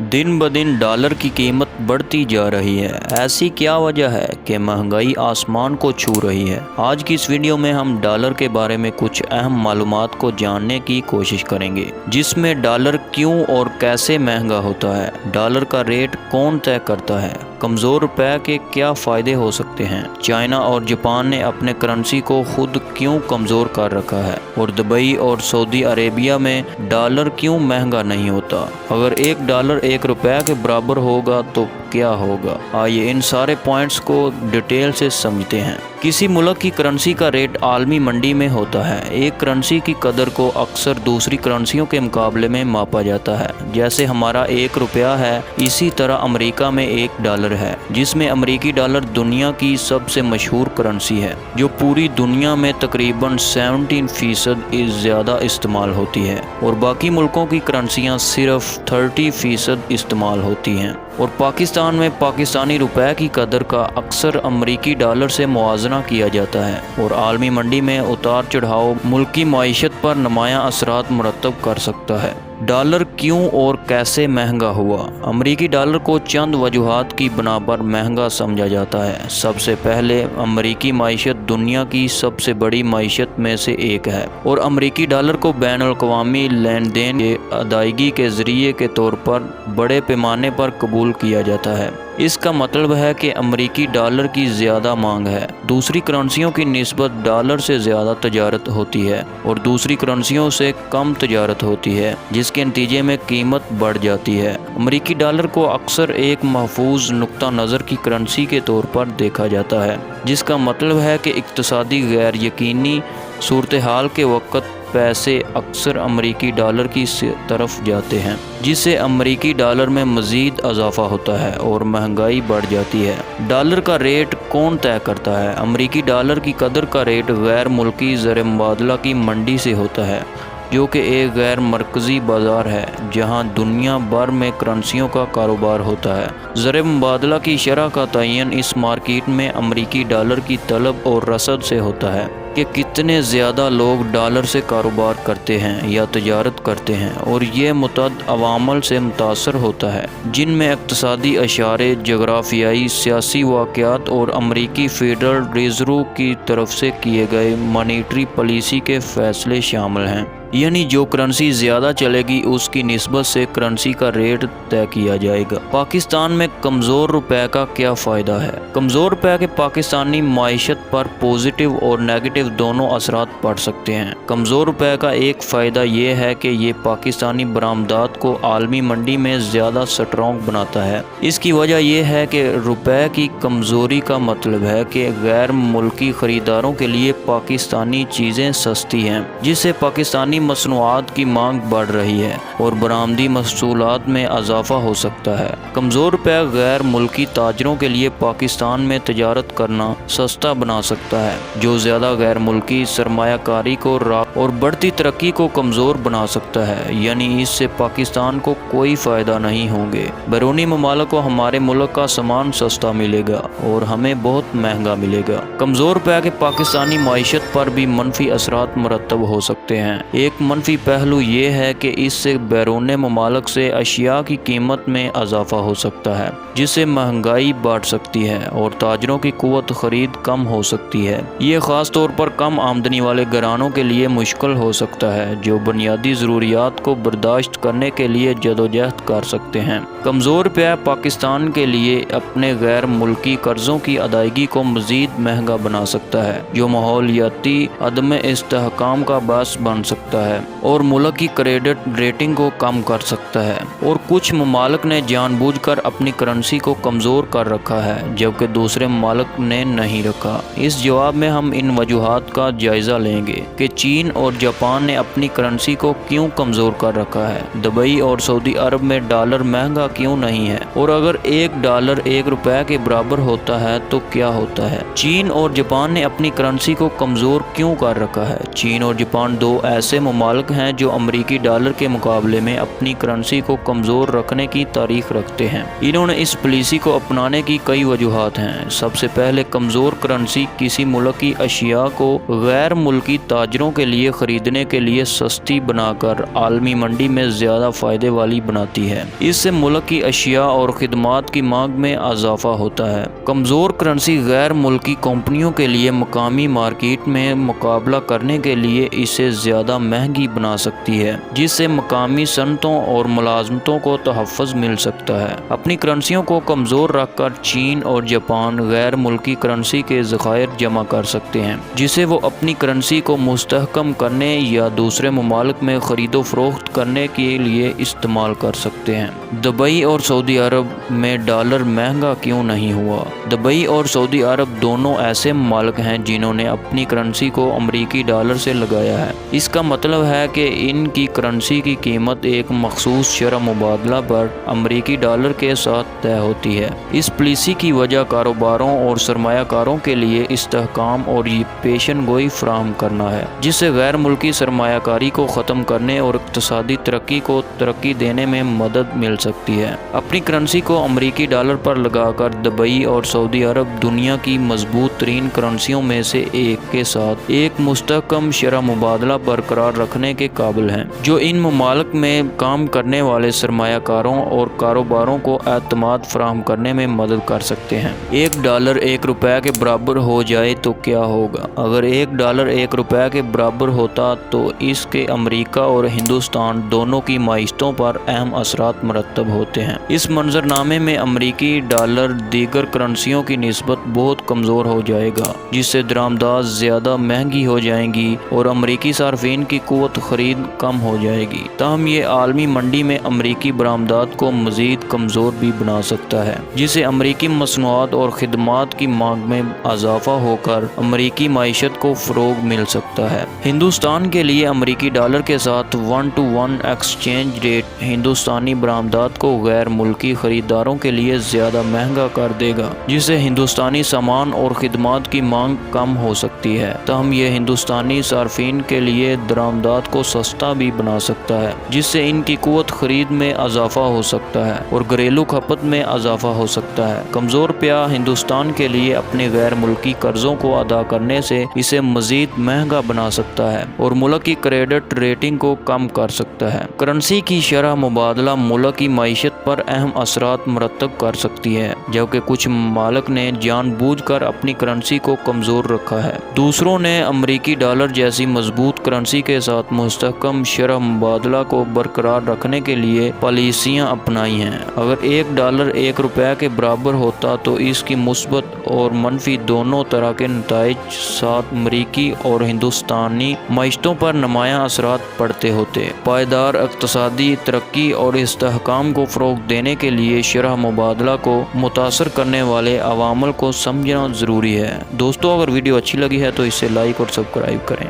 दिन ब दिन डॉलर की कीमत बढ़ती जा रही है। ऐसी क्या वजह है कि महंगाई आसमान को छू रही है। आज की इस वीडियो में हम डॉलर के बारे में कुछ अहम मालूमात को जानने की कोशिश करेंगे, जिसमें डॉलर क्यों और कैसे महंगा होता है, डॉलर का रेट कौन तय करता है, कमज़ोर रुपए के क्या फ़ायदे हो सकते हैं, चाइना और जापान ने अपने करेंसी को खुद क्यों कमज़ोर कर रखा है, और दुबई और सऊदी अरेबिया में डॉलर क्यों महंगा नहीं होता। अगर एक डॉलर एक रुपए के बराबर होगा तो क्या होगा। आइए इन सारे पॉइंट्स को डिटेल से समझते हैं। किसी मुल्क की करेंसी का रेट आलमी मंडी में होता है। एक करेंसी की कदर को अक्सर दूसरी करेंसियों के मुकाबले में मापा जाता है। जैसे हमारा एक रुपया है, इसी तरह अमेरिका में एक डॉलर है, जिसमें अमेरिकी डॉलर दुनिया की सबसे मशहूर करेंसी है, जो पूरी दुनिया में तकरीबन 17% ज़्यादा इस्तेमाल होती है, और बाकी मुल्कों की करेंसियाँ सिर्फ 30% इस्तेमाल होती हैं। और पाकिस्तान में पाकिस्तानी रुपए की कदर का अक्सर अमेरिकी डॉलर से मुआवजा किया जाता है, और आलमी मंडी में उतार चढ़ाव मुल्क की मईशत पर नुमायां असरात मुरतब कर सकता है। डॉलर क्यों और कैसे महंगा हुआ। अमेरिकी डॉलर को चंद वजूहात की बिना पर महंगा समझा जाता है। सबसे पहले, अमेरिकी मईशत दुनिया की सबसे बड़ी मईशत में से एक है, और अमेरिकी डॉलर को बैनुल-अक़वामी लेन देन के अदायगी के ज़रिए के तौर पर बड़े पैमाने पर कबूल किया जाता है। इसका मतलब है कि अमेरिकी डॉलर की ज़्यादा मांग है। दूसरी करेंसियों की निस्बत डॉलर से ज़्यादा तजारत होती है, और दूसरी करेंसियों से कम तजारत होती है, जिसके नतीजे में कीमत बढ़ जाती है। अमेरिकी डॉलर को अक्सर एक महफूज नुक्ता नज़र की करेंसी के तौर पर देखा जाता है, जिसका मतलब है कि इक़्तिसादी गैर यकीनी सूरत हाल के वक़्त पैसे अक्सर अमेरिकी डॉलर की तरफ जाते हैं, जिससे अमेरिकी डॉलर में मज़ीद इजाफा होता है और महंगाई बढ़ जाती है। डॉलर का रेट कौन तय करता है। अमेरिकी डॉलर की कदर का रेट गैर मुल्की ज़र मुबादला की मंडी से होता है, जो कि एक गैर मरकज़ी बाज़ार है जहां दुनिया भर में करेंसियों का कारोबार होता है। ज़र मुबादला की शरह का तयन इस मार्केट में अमेरिकी डॉलर की तलब और रसद से होता है कि कितने ज़्यादा लोग डॉलर से कारोबार करते हैं या तजारत करते हैं, और ये मुतअद्दिद अवामल से मुतासर होता है, जिनमें इक़्तिसादी इशारे, जग़राफ़ियाई, सियासी वाक़यात और अमेरिकी फ़ेडरल रिज़र्व की तरफ से किए गए मॉनेटरी पॉलिसी के फ़ैसले शामिल हैं। यानी जो करेंसी ज़्यादा चलेगी उसकी निस्बत से करेंसी का रेट तय किया जाएगा। पाकिस्तान में कमज़ोर रुपए का क्या फ़ायदा है। कमज़ोर रुपए के पाकिस्तानी माइशत पर पॉजिटिव और नेगेटिव दोनों असरात पड़ सकते हैं। कमज़ोर रुपए का एक फ़ायदा ये है कि ये पाकिस्तानी बरामदात को आलमी मंडी में ज़्यादा स्ट्रॉन्ग बनाता है। इसकी वजह यह है कि रुपए की कमज़ोरी का मतलब है कि गैर मुल्की ख़रीदारों के लिए पाकिस्तानी चीज़ें सस्ती हैं, जिससे पाकिस्तानी मसनूआत की मांग बढ़ रही है और बरामदी महसूलात में इजाफा हो सकता है। कमज़ोर रुपया गैर मुल्की ताजरों के लिए पाकिस्तान में तजारत करना सस्ता बना सकता है, जो ज़्यादा गैर मुल्की सरमायाकारी को और बढ़ती तरक्की को कमज़ोर बना सकता है। यानी इससे पाकिस्तान को कोई फ़ायदा नहीं होंगे। बैरूनी ममालिक को हमारे मुल्क का सामान सस्ता मिलेगा और हमें बहुत महंगा मिलेगा। कमज़ोर रुपया के पाकिस्तानी मईशत पर भी मनफी असरात मुरतब हो सकते हैं। एक मनफी पहलू ये है कि इससे बैरून ममालिक से अशिया की कीमत में इजाफा हो सकता है, जिससे महंगाई बढ़ सकती है और ताजरों की कुव्वत खरीद कम हो सकती है। ये ख़ास तौर पर कम आमदनी वाले घरानों के लिए मुश्किल हो सकता है, जो बुनियादी ज़रूरियात को बर्दाश्त करने के लिए जदोजहद कर सकते हैं। कमज़ोर रुपया पाकिस्तान के लिए अपने गैर मुल्की कर्ज़ों की अदायगी को मज़ीद महंगा बना सकता है, जो माहौलियाती अदम इस्तेहकाम का बायस बन सकता है और मुल्क की क्रेडिट रेटिंग को कम कर सकता है। और कुछ ममालिक ने जानबूझकर अपनी करेंसी को कमज़ोर कर रखा है, जबकि दूसरे ममालिक ने नहीं रखा। इस जवाब में हम इन वजूहात का जायज़ा लेंगे कि चीन और जापान ने अपनी करेंसी को क्यों कमज़ोर कर रखा है, दुबई और सऊदी अरब में डॉलर महंगा क्यों नहीं है, और अगर एक डॉलर एक रुपए के बराबर होता है तो क्या होता है। चीन और जापान ने अपनी करेंसी को कमज़ोर क्यों कर रखा है। चीन और जापान दो ऐसे ममालिक हैं जो अमेरिकी डॉलर के मुकाबले में अपनी करेंसी को कमज़ोर रखने की तारीख रखते हैं। इन्होंने इस पॉलिसी को अपनाने की कई वजूहात हैं। सबसे पहले, कमज़ोर करेंसी किसी मुल्क की अशिया को गैर मुल्की ताजरों के लिए लिए खरीदने के लिए सस्ती बनाकर आलमी मंडी में ज़्यादा फ़ायदे वाली बनाती है। इससे मुल्क की अशिया और खिदमात की मांग में इजाफा होता है। कमज़ोर करेंसी गैर मुल्की कंपनियों के लिए मकामी मार्केट में मुकाबला करने के लिए इसे ज़्यादा महंगी बना सकती है, जिससे मकामी सनतों और मुलाजमतों को तहफ़्फ़ुज़ मिल सकता है। अपनी करेंसियों को कमज़ोर रखकर चीन और जापान गैर मुल्की करेंसी के ज़खायर जमा कर सकते हैं, जिसे वो अपनी करेंसी को मुस्तहकम करने या दूसरे ममालिक में ख़रीदो फ़रोख्त करने के लिए इस्तेमाल कर सकते हैं। दुबई और सऊदी अरब में डॉलर महंगा क्यों नहीं हुआ? दुबई और सऊदी अरब दोनों ऐसे ममालिक हैं जिन्होंने अपनी करेंसी को अमरीकी डॉलर से लगाया है। इसका मतलब है कि इनकी करेंसी की कीमत एक मखसूस शरह मुबादला पर अमरीकी डॉलर के साथ तय होती है। इस पॉलिसी की वजह कारोबारों और सरमायाकारों के लिए इस्तेहकाम और पेशन गोई फराहम करना है, जिससे गैर मुल्की सरमायाकारी को ख़त्म करने और इक़्तिसादी तरक्की को तरक्की देने में मदद मिल सकती है। अपनी करेंसी को अमरीकी डॉलर पर लगाकर दुबई और सऊदी अरब दुनिया की मजबूत तरीन करेंसियों में से एक के साथ एक मुस्तहकम शरह मुबादला बरकरार रखने के काबिल हैं, जो इन ममालिक में काम करने वाले सरमायाकारों और कारोबारों को एतमाद फराहम करने में मदद कर सकते हैं। एक डॉलर एक रुपये के बराबर हो जाए तो क्या होगा? अगर एक डॉलर एक रुपये के बराबर होता तो इसके अमेरिका और हिंदुस्तान दोनों की माइशतों पर अहम असरात मरतब होते हैं। इस मंजरनामे में अमरीकी डॉलर दीगर करेंसियों की निस्बत बहुत कमज़ोर हो जाएगा, जिससे दरामदात ज़्यादा महंगी हो जाएंगी और अमरीकी सार्फिन की कुव्वत खरीद कम हो जाएगी। ताहम ये आलमी मंडी में अमरीकी बरामदात को मज़ीद कमज़ोर भी बना सकता है, जिससे अमरीकी मसनूआत और खिदमात की मांग में इजाफा होकर अमरीकी माइशत को फ़रोग मिल सकता है। हिंदुस्तान के लिए अमरीकी डॉलर के साथ 1-to-1 एक्सचेंज रेट हिंदुस्तानी बरामदात को गैर मुल्की खरीदारों के लिए ज़्यादा महंगा कर देगा, जिससे हिंदुस्तानी सामान और खिदमात की मांग कम हो सकती है। ताहम यह हिंदुस्तानी सार्फिन के लिए दरामदात को सस्ता भी बना सकता है, जिससे इनकी कुव्वत खरीद में इजाफा हो सकता है और घरेलू खपत में इजाफा हो सकता है। कमज़ोर प्या हिंदुस्तान के लिए अपने गैर मुल्की कर्जों को अदा करने से इसे मज़ीद महंगा बना सकता है और मुल्क की क्रेडिट रेटिंग को कम कर सकता है। करेंसी की शरह मुबादला मुल्क की मईशत पर अहम असरात मरतब कर सकती है, जबकि कुछ ममालिक ने जानबूझकर अपनी करेंसी को कमज़ोर रखा है। दूसरों ने अमरीकी डॉलर जैसी मजबूत करेंसी के साथ मुस्तहकम शरह मुबादला को बरकरार रखने के लिए पॉलिसियाँ अपनाई हैं। अगर एक डॉलर एक रुपये के बराबर होता तो इसकी मुस्बत और मनफी दोनों तरह के नताइज साथ अमरीकी और हिंदुस्तानी मईशतों पर नुमायाँ असरात पड़ते होते। पायदार इक़्तिसादी तरक्की और इस्तेहकाम को फ़रोग़ देने के लिए शरह मुबादला को मुतासर करने वाले अवामल को समझना ज़रूरी है। दोस्तों, अगर वीडियो अच्छी लगी है तो इसे लाइक और सब्सक्राइब करें।